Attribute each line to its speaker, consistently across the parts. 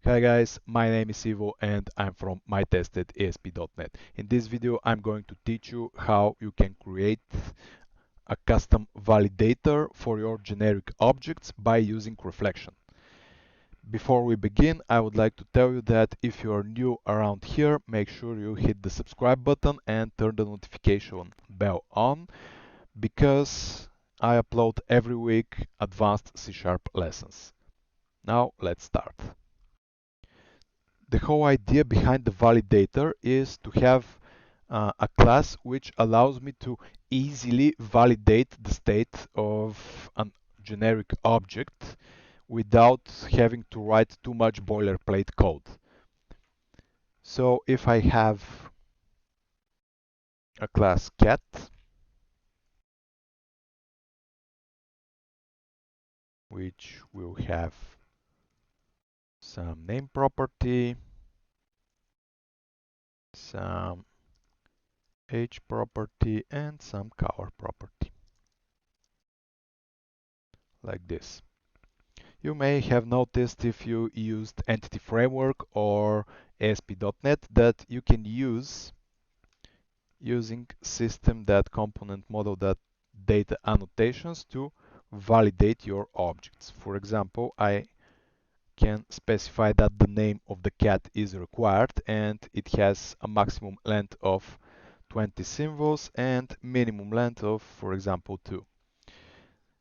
Speaker 1: Hi guys, my name is Ivo and I'm from mytestedesp.net. In this video, I'm going to teach you how you can create a custom validator for your generic objects by using reflection. Before we begin, I would like to tell you that if you are new around here, make sure you hit the subscribe button and turn the notification bell on because I upload every week advanced C# lessons. Now let's start. The whole idea behind the validator is to have a class which allows me to easily validate the state of a generic object without having to write too much boilerplate code. So if I have a class cat, which will have some name property, some age property, and some color property, like this. You may have noticed if you used Entity Framework or ASP.NET that you can use using system.component model.data annotations to validate your objects. For example, I can specify that the name of the cat is required and it has a maximum length of 20 symbols and minimum length of, for example, 2.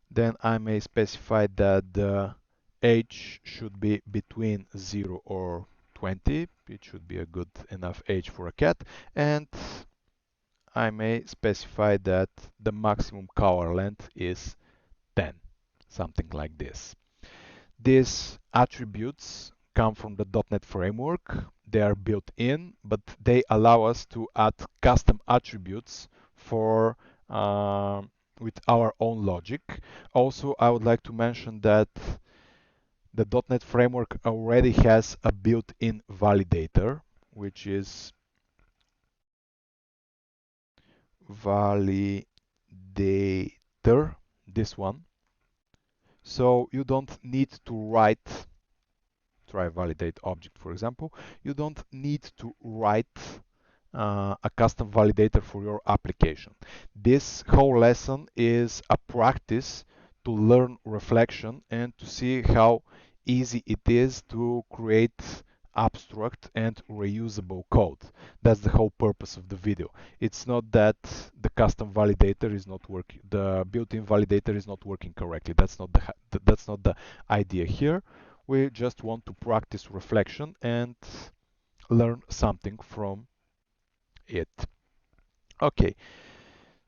Speaker 1: Then I may specify that the age should be between 0 or 20. It should be a good enough age for a cat. And I may specify that the maximum color length is 10, something like this. These attributes come from the .NET framework. They are built in, but they allow us to add custom attributes for with our own logic. Also, I would like to mention that the .NET framework already has a built-in validator, which is validator, this one. So you don't need to write, try validate object, for example, you don't need to write a custom validator for your application. This whole lesson is a practice to learn reflection and to see how easy it is to create abstract and reusable code. That's the whole purpose of the video. It's not that the custom validator is not working, the built-in validator is not working correctly. That's not the idea here. We just want to practice reflection and learn something from it. Okay,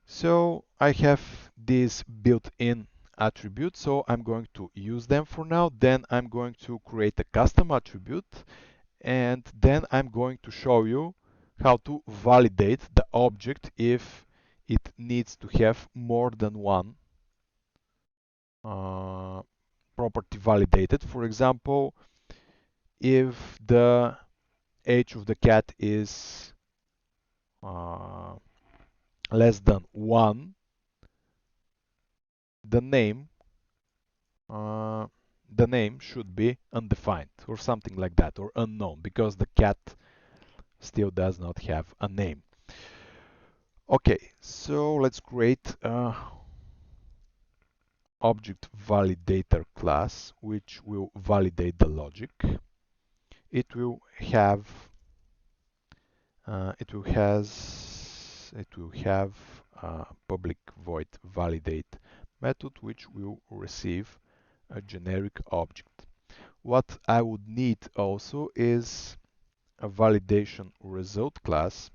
Speaker 1: so I have these built-in attributes, so I'm going to use them for now. Then I'm going to create a custom attribute, and then I'm going to show you how to validate the object if it needs to have more than one property validated. For example, if the age of the cat is less than 1, the name should be undefined or something like that, or unknown, because the cat still does not have a name. Okay, so let's create a object validator class which will validate the logic. It will have a public void validate method which will receive a generic object. What I would need also is a validation result class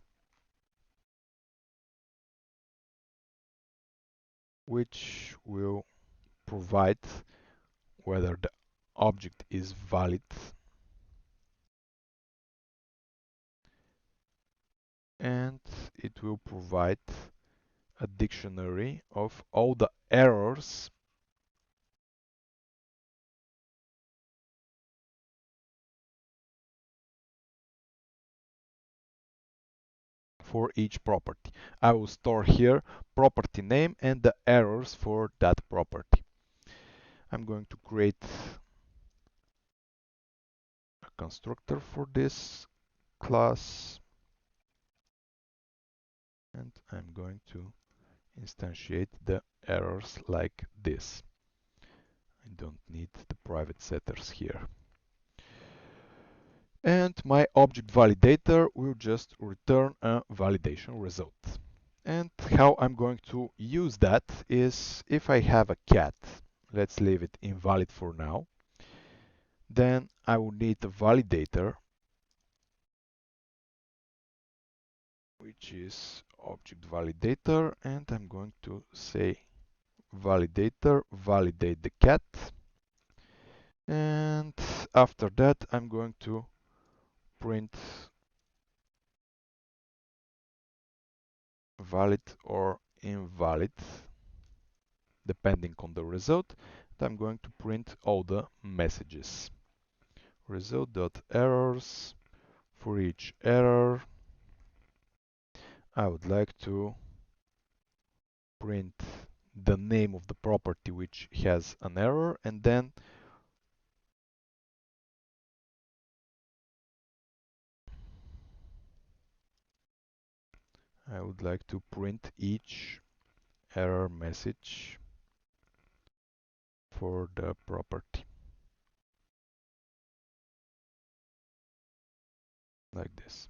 Speaker 1: which will provide whether the object is valid and it will provide a dictionary of all the errors for each property. I will store here property name and the errors for that property. I'm going to create a constructor for this class, and I'm going to instantiate the errors like this. I don't need the private setters here. And my object validator will just return a validation result. And how I'm going to use that is if I have a cat, let's leave it invalid for now, then I will need a validator, which is object validator, and I'm going to say validator validate the cat, and after that I'm going to print valid or invalid depending on the result. And I'm going to print all the messages. Result.errors. For each error I would like to print the name of the property which has an error, and then I would like to print each error message for the property, like this.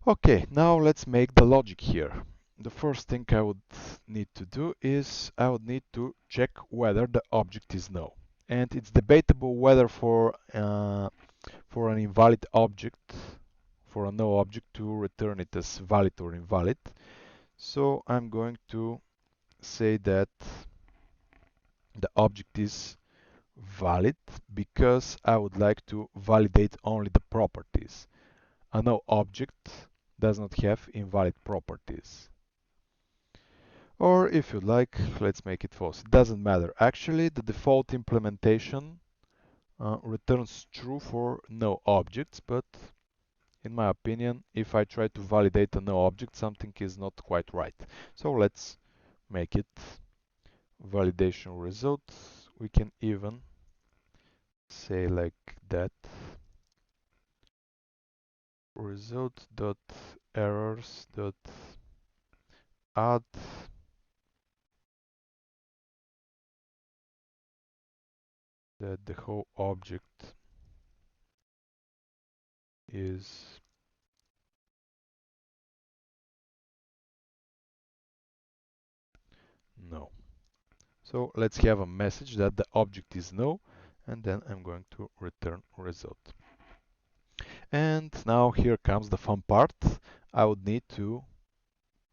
Speaker 1: Okay, now let's make the logic here. The first thing I would need to do is I would need to check whether the object is null. And it's debatable whether for an invalid object, for a null object, to return it as valid or invalid. So I'm going to say that the object is valid because I would like to validate only the properties. A null object does not have invalid properties. Or if you like, let's make it false. It doesn't matter. Actually, the default implementation returns true for no objects, but in my opinion, if I try to validate a no object, something is not quite right. So let's make it validation result. We can even say like that. Result dot errors dot add that the whole object is no. So let's have a message that the object is no, and then I'm going to return result. And now here comes the fun part. I would need to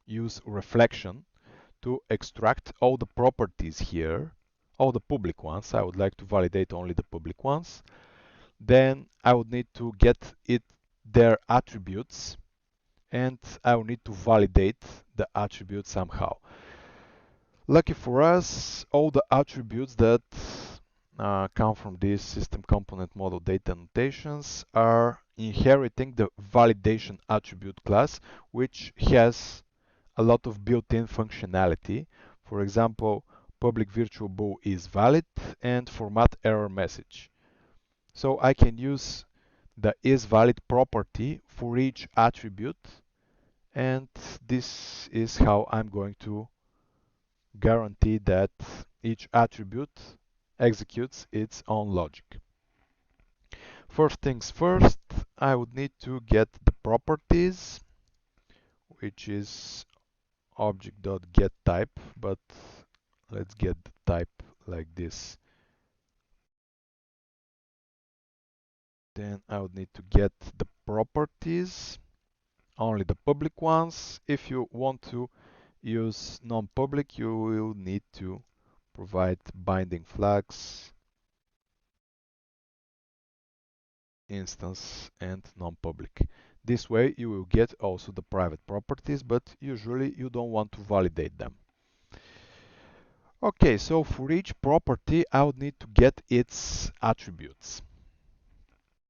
Speaker 1: use reflection to extract all the properties here, all the public ones. I would like to validate only the public ones. Then I would need to get their attributes, and I will need to validate the attributes somehow. Lucky for us, all the attributes that come from these system component model data notations are inheriting the validation attribute class, which has a lot of built-in functionality. For example, public virtual bool is valid and format error message. So I can use the isValid property for each attribute, and this is how I'm going to guarantee that each attribute executes its own logic. First things first, I would need to get the properties, which is object.getType, but let's get the type like this. Then I would need to get the properties, only the public ones. If you want to use non-public, you will need to provide binding flags, instance, and non-public. This way you will get also the private properties, but usually you don't want to validate them. Okay, so for each property I would need to get its attributes.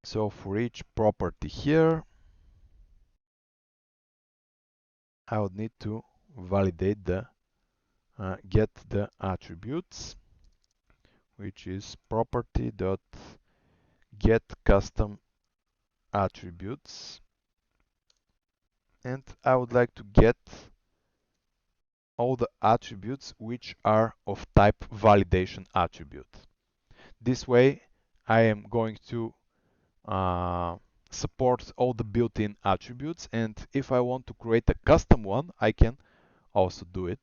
Speaker 1: So for each property here, I would need to validate the get the attributes, which is property.getAttributes. get custom attributes, and I would like to get all the attributes which are of type validation attribute. This way, I am going to support all the built-in attributes, and if I want to create a custom one, I can also do it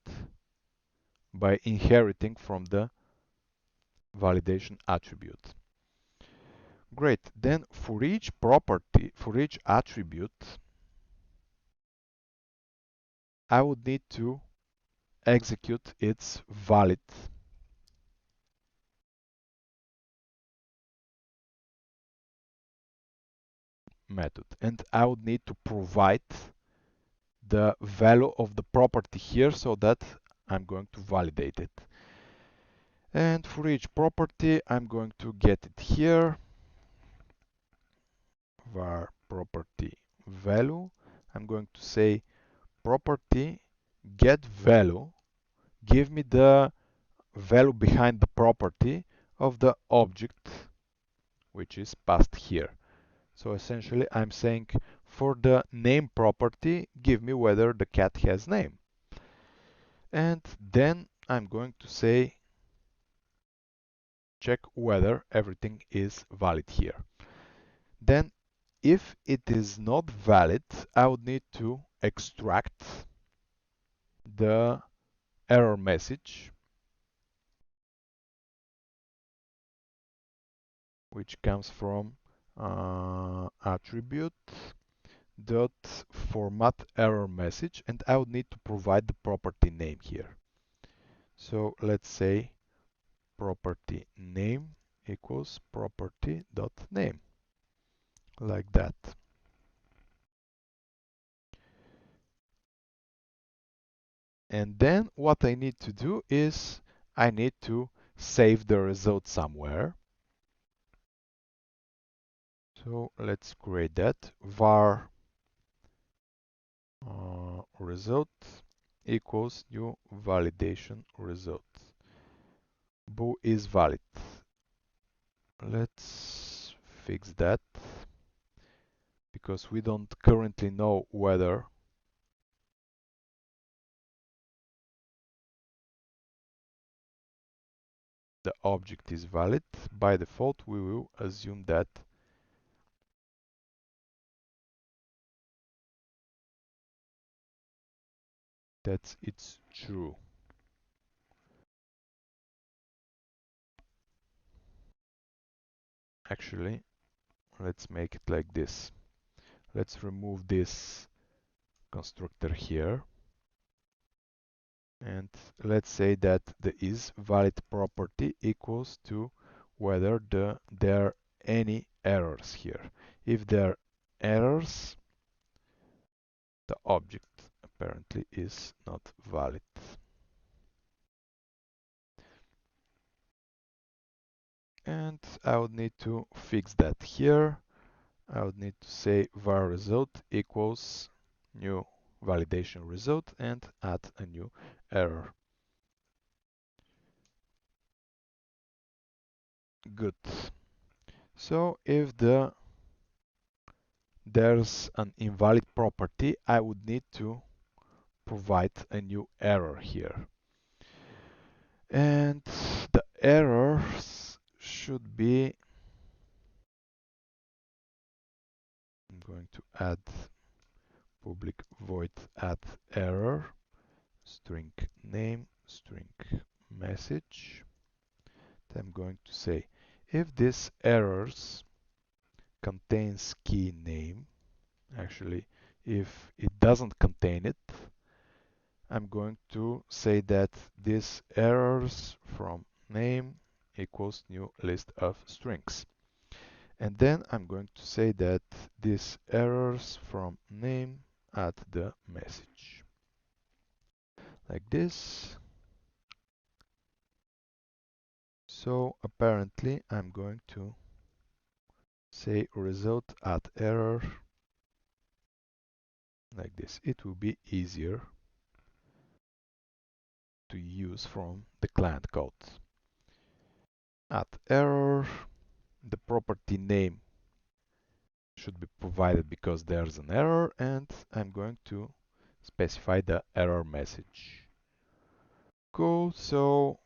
Speaker 1: by inheriting from the validation attribute. Great. Then for each property, for each attribute, I would need to execute its valid method. And I would need to provide the value of the property here so that I'm going to validate it. And for each property, I'm going to get it here, var property value. I'm going to say property get value, give me the value behind the property of the object which is passed here. So essentially I'm saying for the name property, give me whether the cat has name. And then I'm going to say check whether everything is valid here. Then if it is not valid, I would need to extract the error message, which comes from attribute dot format error message, and I would need to provide the property name here. So let's say property name equals property dot name, like that. And then what I need to do is I need to save the result somewhere. So let's create that. Var result equals new validation result. Bool is valid. Let's fix that because we don't currently know whether the object is valid. By default, we will assume that it's true. Actually, let's make it like this. Let's remove this constructor here. And let's say that the isValid property equals to whether there are any errors here. If there are errors, the object apparently is not valid. And I would need to fix that here. I would need to say var result equals new validation result and add a new error. Good. So if there's an invalid property, I would need to provide a new error here. And the errors should be, I'm going to add public void add error, string name, string message. Then I'm going to say if this errors contains key name, actually if it doesn't contain it, I'm going to say that this errors from name equals new list of strings. And then I'm going to say that this errors from name add the message. Like this. So apparently I'm going to say result add error like this. It will be easier to use from the client code. Add error, the property name should be provided because there's an error, and I'm going to specify the error message. Cool, so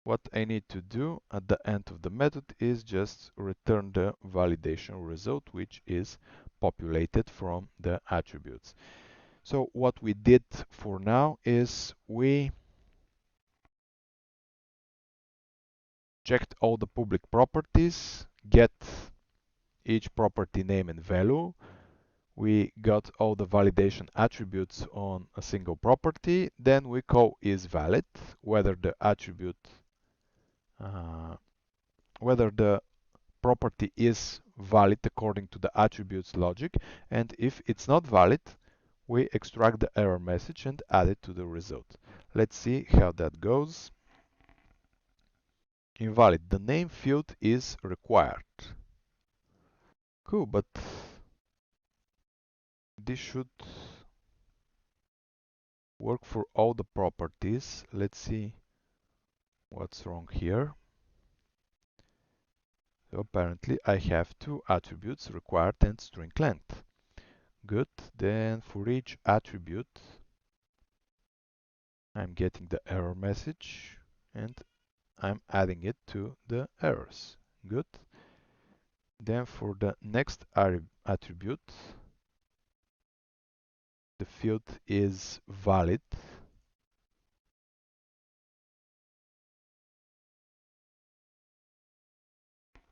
Speaker 1: what I need to do at the end of the method is just return the validation result, which is populated from the attributes. So what we did for now is we checked all the public properties, get each property name and value. We got all the validation attributes on a single property. Then we call isValid, whether the attribute, uh, whether the property is valid according to the attributes logic. And if it's not valid, we extract the error message and add it to the result. Let's see how that goes. Invalid. The name field is required. Cool, but this should work for all the properties. Let's see what's wrong here. So apparently I have two attributes, required and string length. Good. Then for each attribute, I'm getting the error message and I'm adding it to the errors. Good. Then for the next attribute, the field is valid.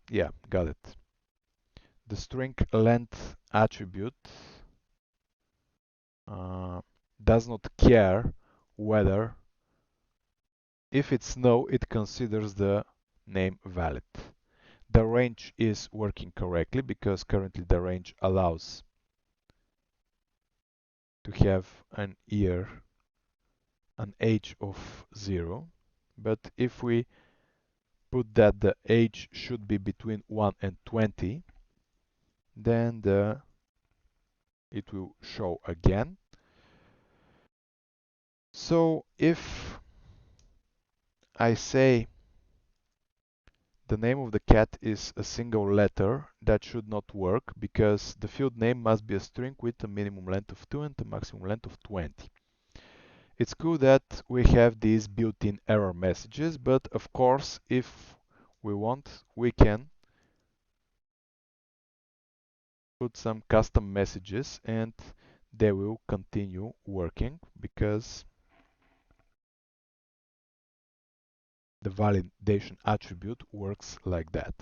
Speaker 1: Yeah, got it. The string length attribute does not care whether, if it's no, it considers the name valid. The range is working correctly because currently the range allows to have an age of 0. But if we put that the age should be between 1 and 20, then it will show again. So if I say the name of the cat is a single letter, that should not work because the field name must be a string with a minimum length of 2 and a maximum length of 20. It's cool that we have these built-in error messages, but of course, if we want, we can put some custom messages and they will continue working because the validation attribute works like that.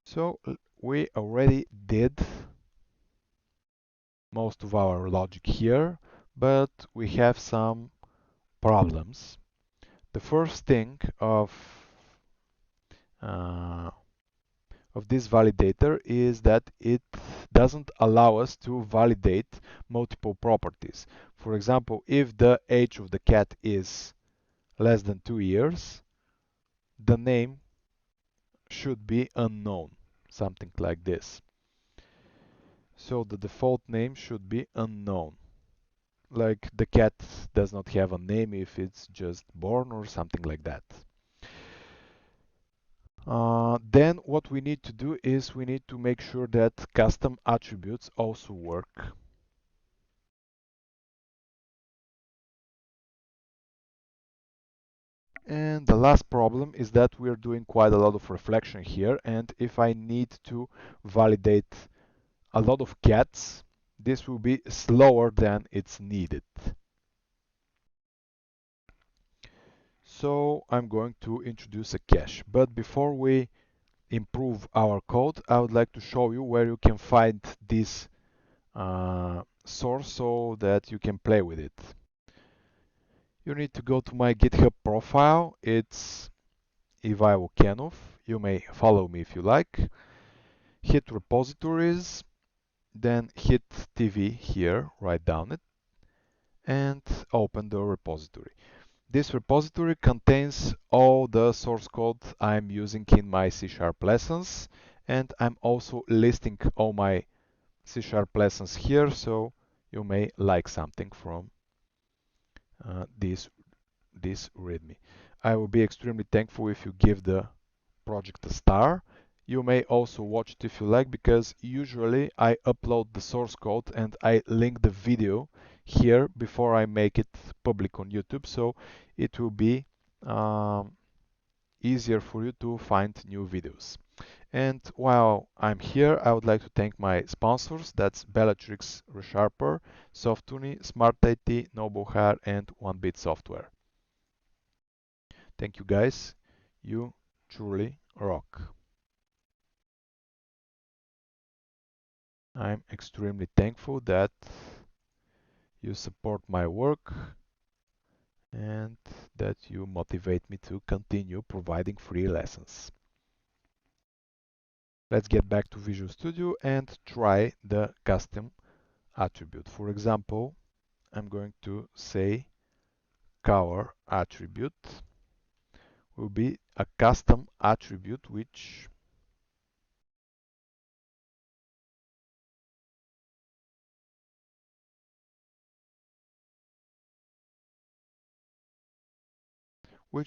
Speaker 1: So we already did most of our logic here, but we have some problems. The first thing uh, of this validator is that it doesn't allow us to validate multiple properties. For example, if the age of the cat is less than 2 years, the name should be unknown, something like this. So the default name should be unknown. Like the cat does not have a name if it's just born or something like that. Then what we need to do is we need to make sure that custom attributes also work. And the last problem is that we're doing quite a lot of reflection here, and if I need to validate a lot of cats, this will be slower than it's needed. So I'm going to introduce a cache. But before we improve our code, I would like to show you where you can find this source so that you can play with it. You need to go to my GitHub profile. It's Ivailo Kenov. You may follow me if you like. Hit repositories, then hit TV here, write down it, and open the repository. This repository contains all the source code I'm using in my C# lessons, and I'm also listing all my C# lessons here, so you may like something from this README. I will be extremely thankful if you give the project a star. You may also watch it if you like, because usually I upload the source code and I link the video here before I make it public on YouTube, so it will be easier for you to find new videos. And while I'm here, I would like to thank my sponsors. That's Bellatrix ReSharper, Softuni, Smart IT, Noble Hair, and 1Bit Software. Thank you guys. You truly rock. I'm extremely thankful that you support my work and that you motivate me to continue providing free lessons. Let's get back to Visual Studio and try the custom attribute. For example, I'm going to say color attribute will be a custom attribute which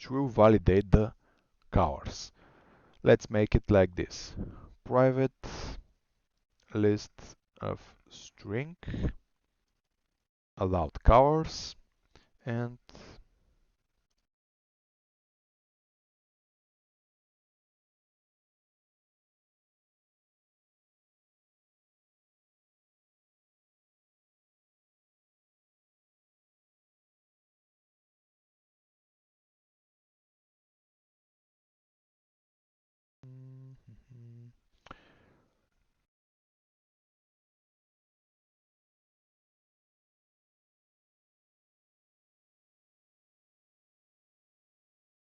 Speaker 1: will validate the colors. Let's make it like this. Private list of string allowed colors, and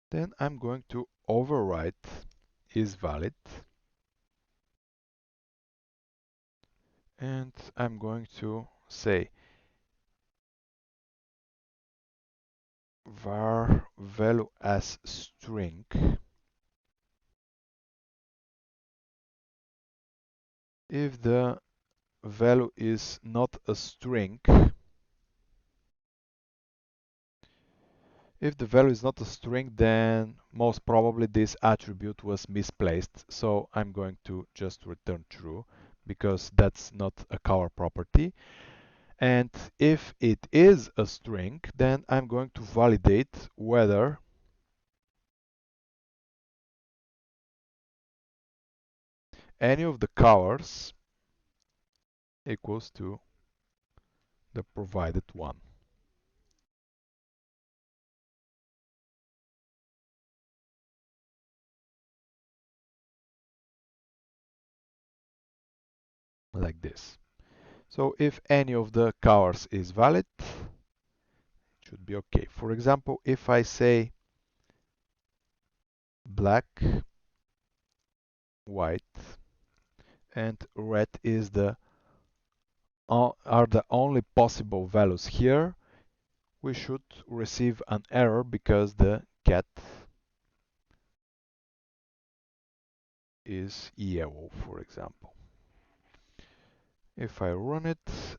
Speaker 1: then I'm going to overwrite is valid, and I'm going to say var value as string if the value is not a string. If the value is not a string, then most probably this attribute was misplaced. So I'm going to just return true, because that's not a color property. And if it is a string, then I'm going to validate whether any of the colors equals to the provided one. Like this. So if any of the colors is valid, it should be okay. For example, if I say black, white, and red is are the only possible values here, we should receive an error because the cat is yellow, for example. If I run it,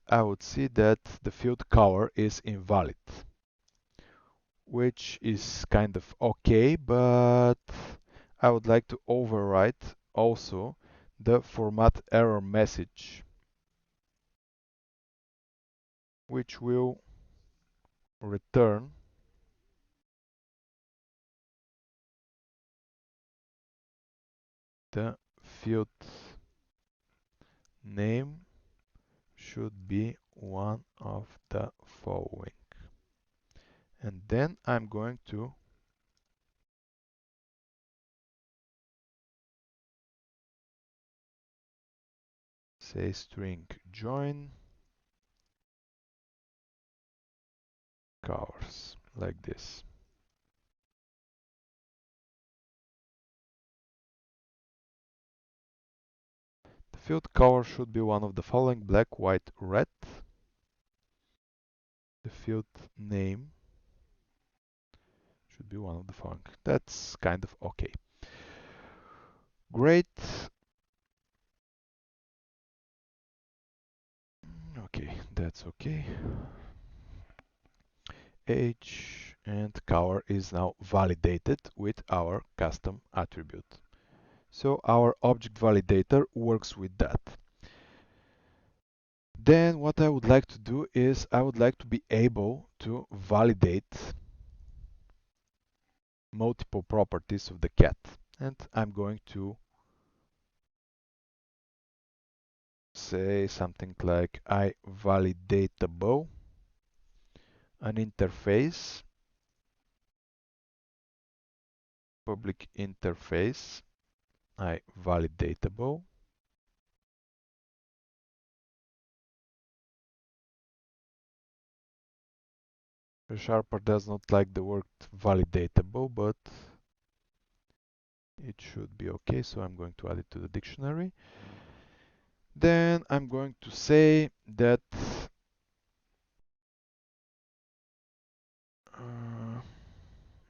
Speaker 1: I would see that the field color is invalid, which is kind of okay, but I would like to overwrite also the format error message, which will return the field name should be one of the following. And then I'm going to say string join colors, like this. The field color should be one of the following: black, white, red. The field name should be one of the following. That's kind of okay. Great. Okay, that's okay. Age and color is now validated with our custom attribute. So our object validator works with that. Then what I would like to do is I would like to be able to validate multiple properties of the cat. And I'm going to say something like I validatable an interface, public interface, I validatable. Sharper does not like the word validatable, but it should be okay, so I'm going to add it to the dictionary. Then I'm going to say that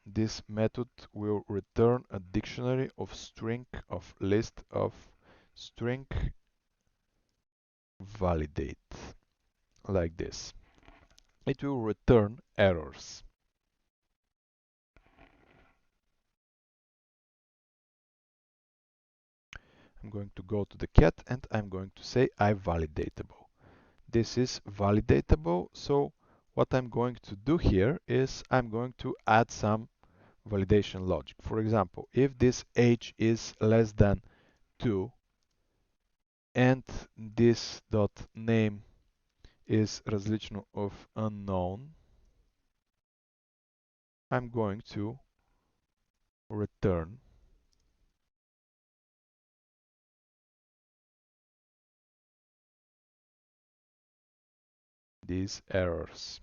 Speaker 1: this method will return a dictionary of string of list of string validate, like this. It will return errors. I'm going to go to the cat and I'm going to say I validatable. This is validatable, so what I'm going to do here is I'm going to add some validation logic. For example, if this age is less than 2 and this dot name is различно of unknown, I'm going to return these errors.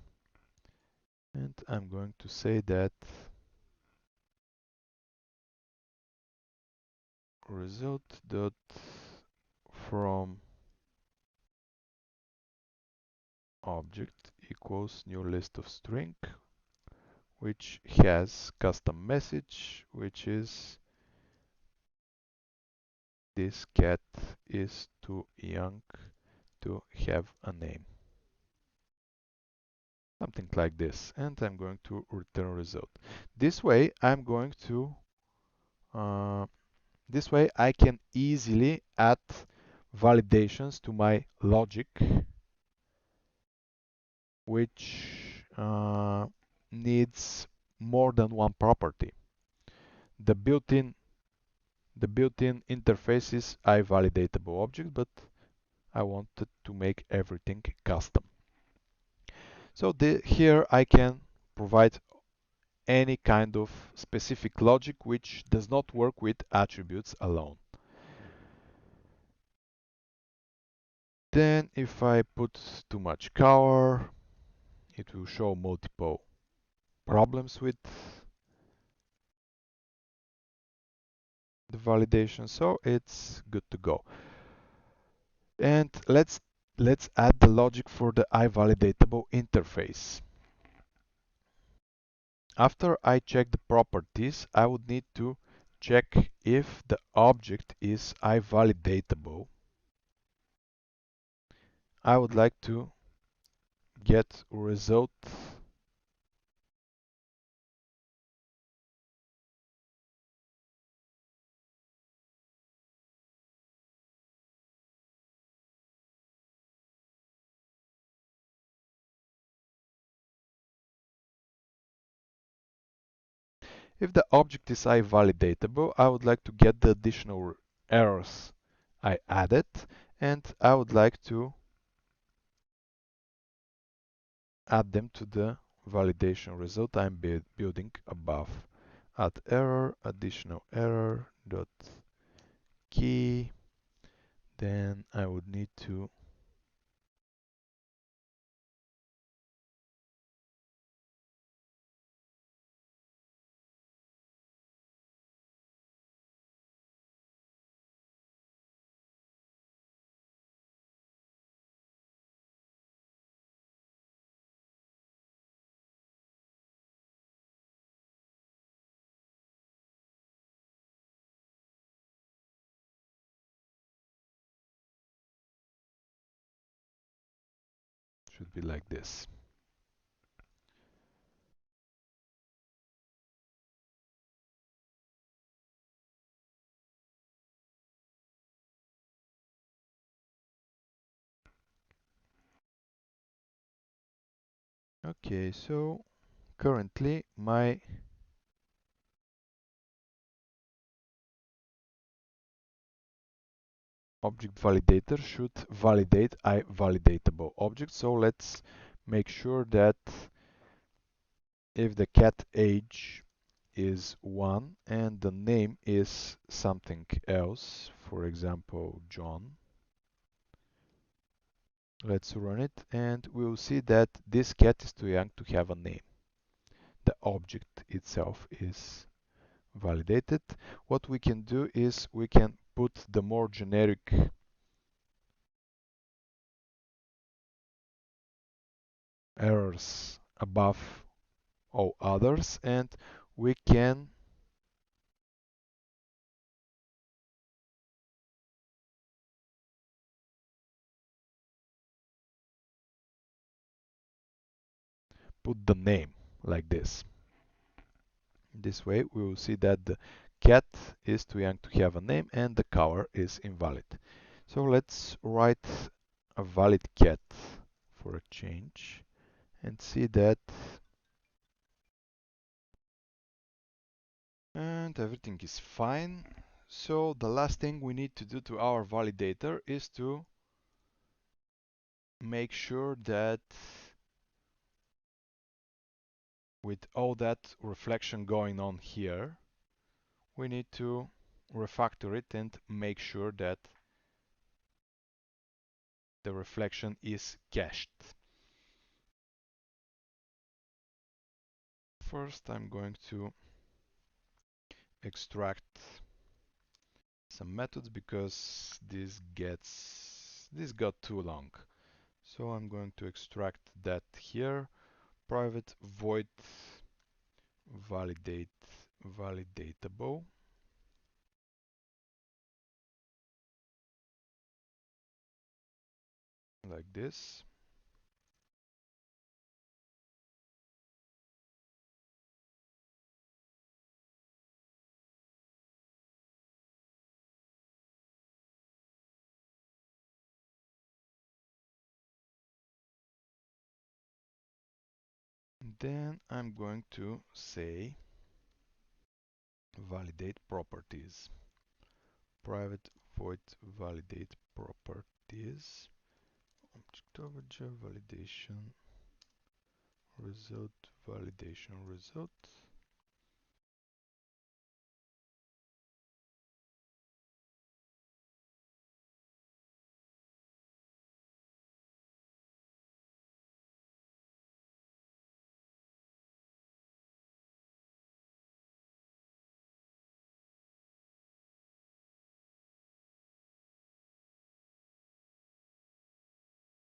Speaker 1: And I'm going to say that result dot from object equals new list of string, which has custom message, which is this cat is too young to have a name. Something like this, and I'm going to return result. This way I'm going to this way I can easily add validations to my logic, which needs more than one property. The built-in interface is iValidatable object, but I wanted to make everything custom. So here I can provide any kind of specific logic which does not work with attributes alone. Then if I put too much color, it will show multiple problems with the validation, so it's good to go. And let's add the logic for the iValidatable interface. After I check the properties, I would need to check if the object is iValidatable. I would like to get result if the object is iValidatable. I would like to get the additional errors I added, and I would like to add them to the validation result I'm building above. Add error, additional error, dot key. Then I would need to should be like this. Okay, so currently my object validator should validate a validatable object. So let's make sure that if the cat age is 1 and the name is something else, for example, John, let's run it and we'll see that this cat is too young to have a name. The object itself is validated. What we can do is we can put the more generic errors above all others, and we can put the name like this. This way we will see that the cat is too young to have a name and the color is invalid. So let's write a valid cat for a change and see that, and everything is fine. So the last thing we need to do to our validator is to make sure that with all that reflection going on here, we need to refactor it and make sure that the reflection is cached. First, I'm going to extract some methods because this got too long. So I'm going to extract that here. Private void validatable like this. Then I'm going to say validate properties. Private void validate properties. Object overture validation result validation result.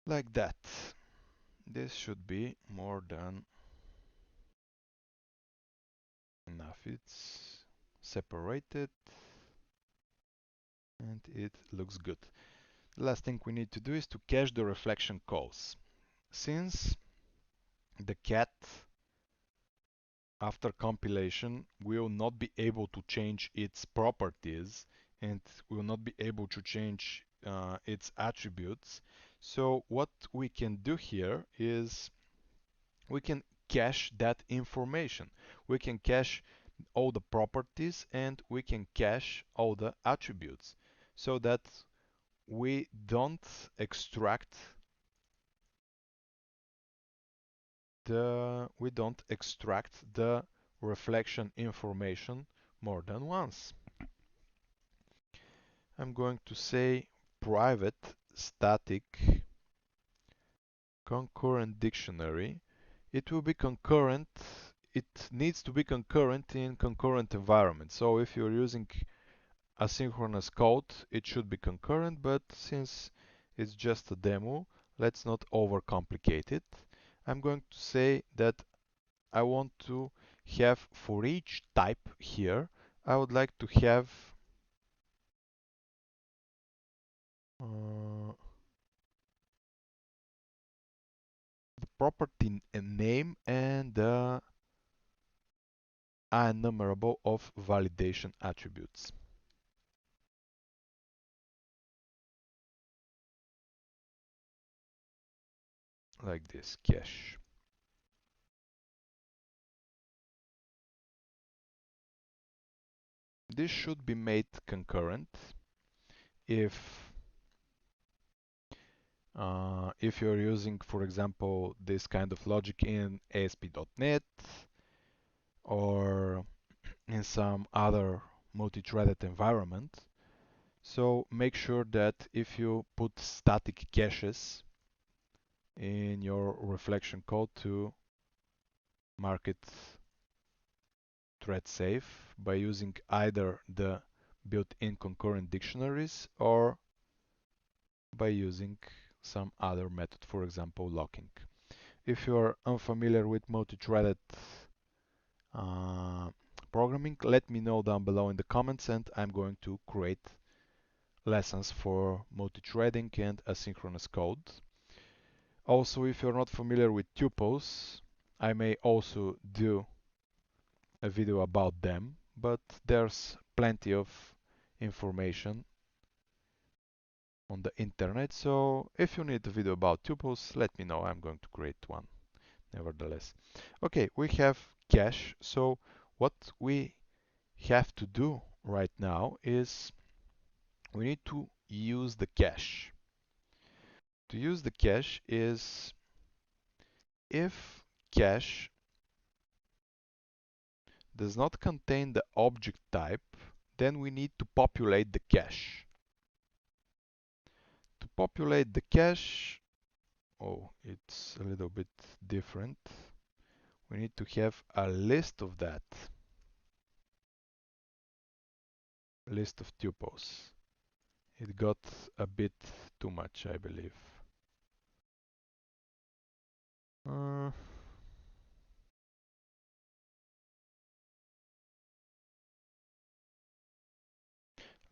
Speaker 1: Like that. This should be more than enough. It's separated and it looks good. The last thing we need to do is to cache the reflection calls. Since the cat after compilation will not be able to change its properties and will not be able to change its attributes. So what we can do here is we can cache that information. We can cache all the properties and we can cache all the attributes so that we don't extract the reflection information more than once. I'm going to say private static concurrent dictionary. It will be concurrent. It needs to be concurrent in concurrent environment. So if you're using asynchronous code, it should be concurrent, but since it's just a demo, let's not overcomplicate it. I'm going to say that I want to have for each type here, I would like to have the property name and the enumerable of validation attributes. Like this, cache. this should be made concurrent if you're using, for example, this kind of logic in ASP.NET or in some other multi-threaded environment. So make sure that if you put static caches in your reflection code to mark it thread safe by using either the built-in concurrent dictionaries or by using some other method, for example, locking. If you are unfamiliar with multi-threaded uh, programming, let me know down below in the comments and I'm going to create lessons for multi-threading and asynchronous code. Also, if you're not familiar with tuples, I may also do a video about them, but there's plenty of information on the internet, so if you need a video about tuples, let me know, I'm going to create one nevertheless. Okay, we have cache, so what we have to do right now is we need to use the cache. To use the cache is if cache does not contain the object type, then we need to populate the cache. To populate the cache, oh, it's a little bit different. We need to have a list of that, list of tuples. It got a bit too much, I believe. Uh,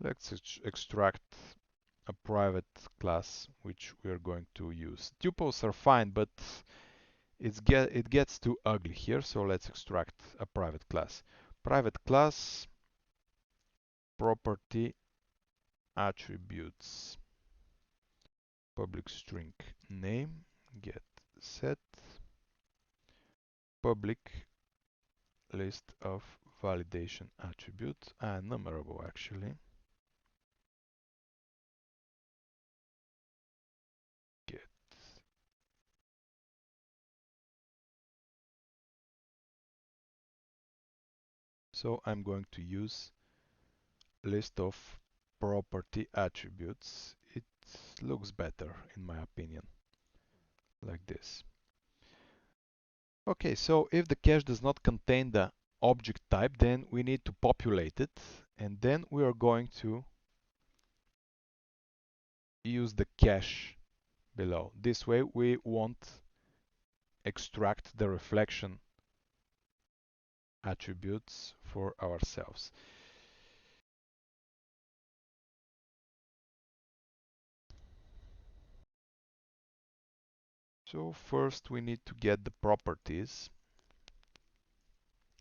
Speaker 1: let's extract a private class which we are going to use. Tuples are fine, but it gets too ugly here, so let's extract a private class. Private class property attributes public string name get set public list of validation attributes numerable actually get. So I'm going to use list of property attributes. It looks better in my opinion, like this. Okay, so if the cache does not contain the object type, then we need to populate it, and then we are going to use the cache below. This way we won't extract the reflection attributes for ourselves. So first we need to get the properties.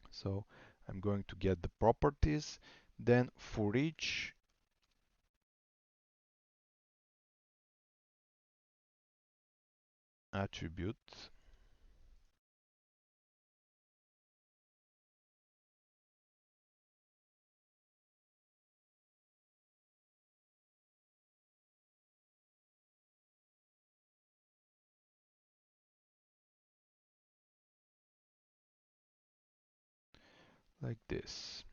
Speaker 1: So I'm going to get the properties, then for each attribute like this.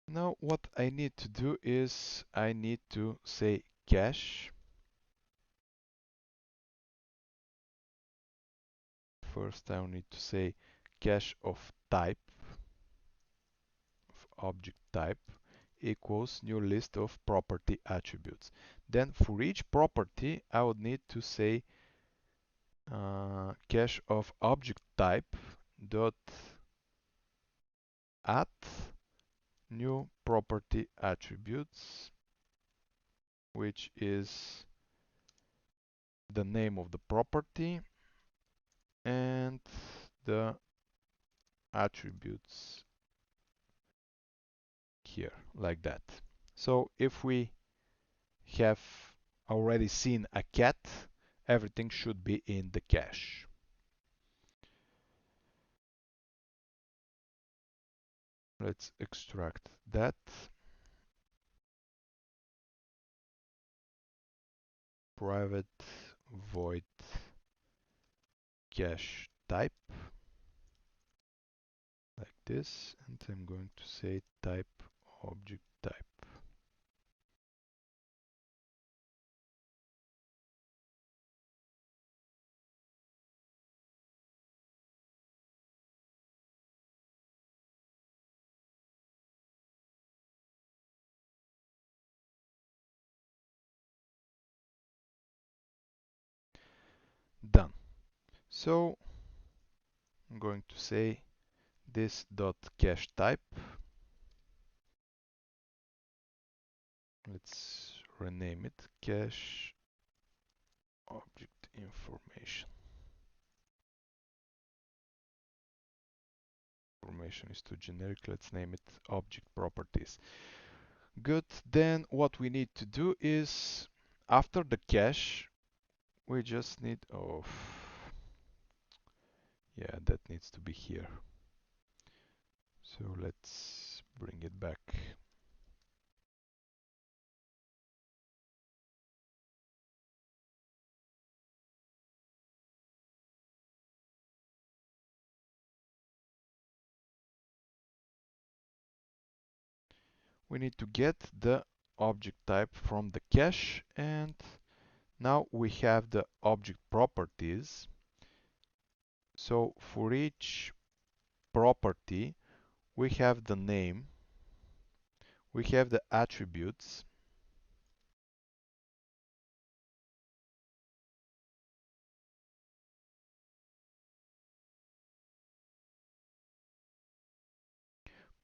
Speaker 1: Now what I need to do is I need to say cache. First I will need to say cache of type, of object type, equals new list of property attributes. Then for each property I would need to say cache of object type dot add new property attributes, which is the name of the property and the attributes here, like that. So if we have already seen a cat everything should be in the cache. Let's extract that. Private void cache type, like this, and I'm going to say type object type. Done. So I'm going to say this dot cache type. Let's rename it cache object information. Information is too generic. Let's name it object properties. Good. Then what we need to do is after the cache, we just need, oh, yeah, that needs to be here. So let's bring it back. We need to get the object type from the cache, and now we have the object properties. So for each property, we have the name, we have the attributes,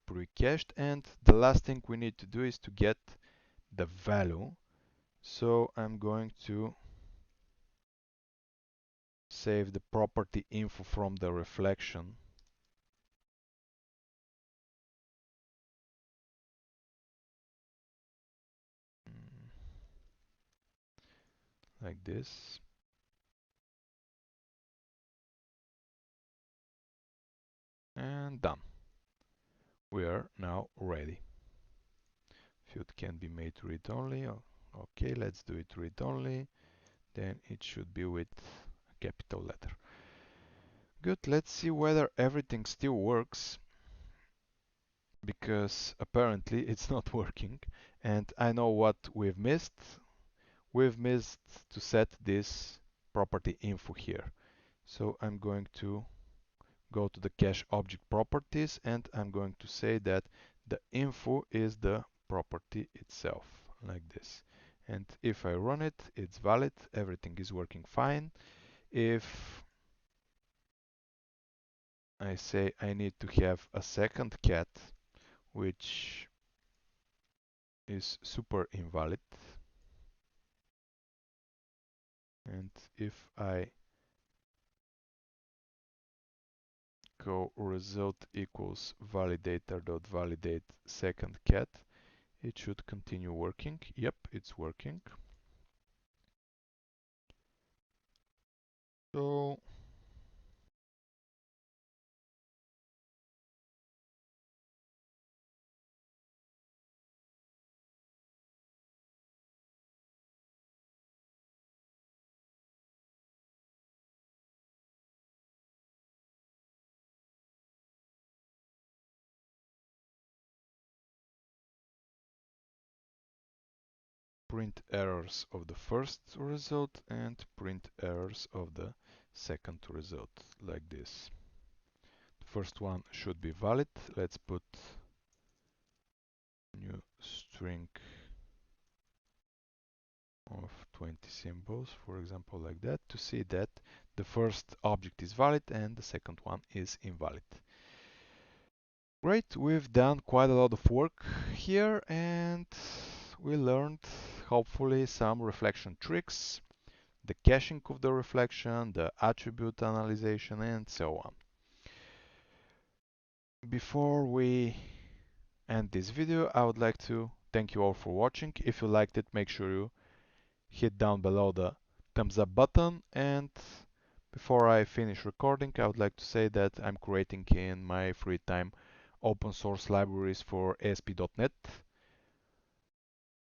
Speaker 1: pre-cached, and the last thing we need to do is to get the value. So I'm going to save the property info from the reflection. Like this. And done. We are now ready. Field can be made read-only. Okay, let's do it read-only. Then it should be with a capital letter. Good, let's see whether everything still works, because apparently it's not working. And I know what we've missed. We've missed to set this property info here. So I'm going to go to the cache object properties, and I'm going to say that the info is the property itself, like this. And if I run it, it's valid, everything is working fine. If I say I need to have a second cat, which is super invalid, and if I go result equals validator.validate second cat, it should continue working. Yep, it's working. So print errors of the first result and print errors of the second result, like this. The first one should be valid. Let's put new string of 20 symbols, for example, like that, to see that the first object is valid and the second one is invalid. Great, we've done quite a lot of work here, and we learned hopefully some reflection tricks, the caching of the reflection, the attribute analyzation, and so on. Before we end this video, I would like to thank you all for watching. If you liked it, make sure you hit down below the thumbs up button. And before I finish recording, I would like to say that I'm creating in my free time open source libraries for ASP.NET.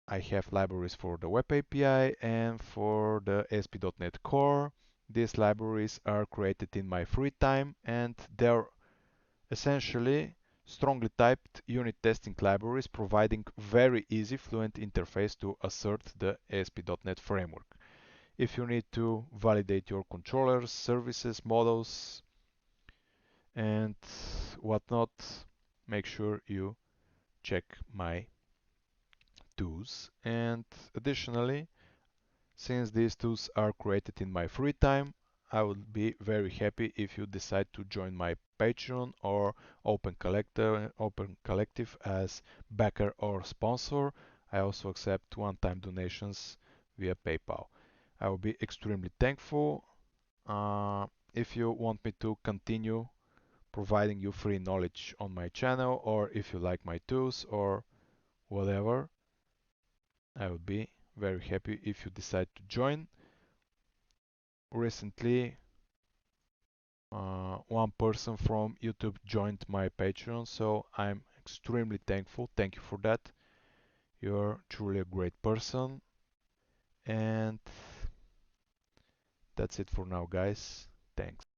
Speaker 1: I have libraries for the web API and for the ASP.NET Core. These libraries are created in my free time, and they're essentially strongly typed unit testing libraries providing very easy fluent interface to assert the ASP.NET framework. If you need to validate your controllers, services, models, and whatnot, make sure you check my tools. And additionally, since these tools are created in my free time, I would be very happy if you decide to join my Patreon or Open Collective as backer or sponsor. I also accept one-time donations via PayPal. I will be extremely thankful. If you want me to continue providing you free knowledge on my channel, or if you like my tools or whatever, I would be very happy if you decide to join. Recently, one person from YouTube joined my Patreon, so I'm extremely thankful. Thank you for that. You're truly a great person. And that's it for now, guys. Thanks.